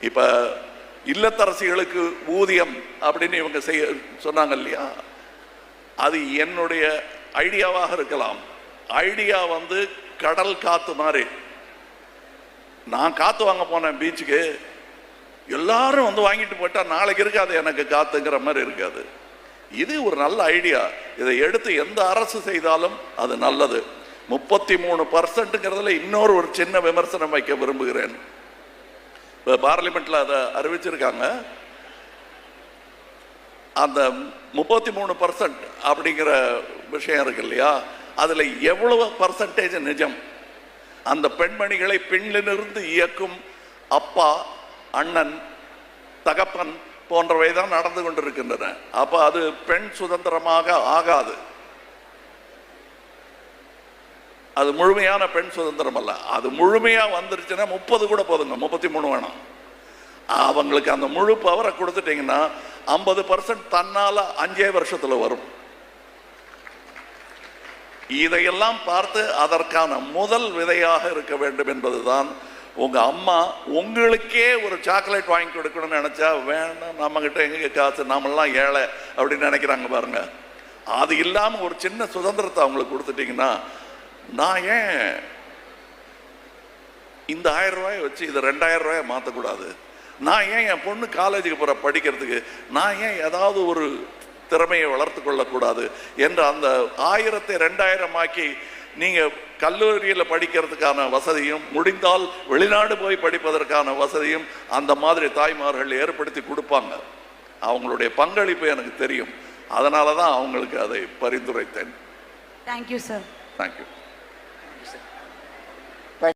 இப்போ இல்லத்தரசிகளுக்கு ஊதியம் அப்படின்னு இவங்க செய்ய சொன்னாங்க இல்லையா, அது என்னுடைய ஐடியாவாக இருக்கலாம். ஐடியா வந்து கடல் காத்து மாதிரி. நான் காத்து வாங்க போனேன் பீச்சுக்கு, எல்லாரும் வந்து வாங்கிட்டு போட்டா நாளைக்கு இருக்காது எனக்கு காத்துங்கிற மாதிரி இருக்காது. இது ஒரு நல்ல ஐடியா. இதை எடுத்து எந்த அரசு செய்தாலும் அது நல்லது. 33%ங்கிறதுல இன்னொரு ஒரு சின்ன விமர்சனம் வைக்க விரும்புகிறேன். இப்போ பார்லிமெண்ட்ல அதை அறிவிச்சிருக்காங்க. அந்த 33% அப்படிங்கிற விஷயம் இருக்கு இல்லையா, அதுல எவ்வளவு பர்சன்டேஜ் நிஜம்? அந்த பெண்மணிகளை பெண்ணிலிருந்து இயக்கும் அப்பா, அண்ணன், தகப்பன் போன்றவை தான் நடந்து கொண்டிருக்கின்றன. அப்ப அது பெண் சுதந்திரமாக ஆகாது. அது முழுமையான பெண் சுதந்திரம் அல்ல. அது முழுமையா வந்துருச்சுன்னா 30 கூட போதுங்க, 33 வேணாம். அவங்களுக்கு அந்த முழு பவரை கொடுத்துட்டீங்கன்னா 50% தன்னால 5 வருஷத்துல வரும். இதையெல்லாம் பார்த்து அதற்கான முதல் விதையாக இருக்க வேண்டும் என்பதுதான். உங்க அம்மா உங்களுக்கே ஒரு சாக்லேட் வாங்கி கொடுக்கணும்னு நினைச்சா வேணாம், நம்ம கிட்ட எங்க காசு, நாமெல்லாம் ஏழை அப்படின்னு நினைக்கிறாங்க பாருங்க. அது இல்லாம ஒரு சின்ன சுதந்திரத்தை அவங்களுக்கு கொடுத்துட்டீங்கன்னா, நான் ஏன் இந்த 1000 ரூபாயை வச்சு இதை 2000 ரூபாயை மாற்றக்கூடாது? நான் ஏன் என் பொண்ணு காலேஜுக்கு போற படிக்கிறதுக்கு நான் ஏன் ஏதாவது ஒரு திறமையை வளர்த்து கொள்ளக்கூடாது என்று அந்த 1000-ஐ 2000 ஆக்கி நீங்க கல்லூரியில் படிக்கிறதுக்கான வசதியும், முடிந்தால் வெளிநாடு போய் படிப்பதற்கான வசதியும் அந்த மாதிரி தாய்மார்கள் ஏற்படுத்தி கொடுப்பாங்க. அவங்களுடைய பங்களிப்பு எனக்கு தெரியும். அதனால தான் அவங்களுக்கு அதை பரிந்துரைத்தேன். Thank you sir. தேங்க்யூ.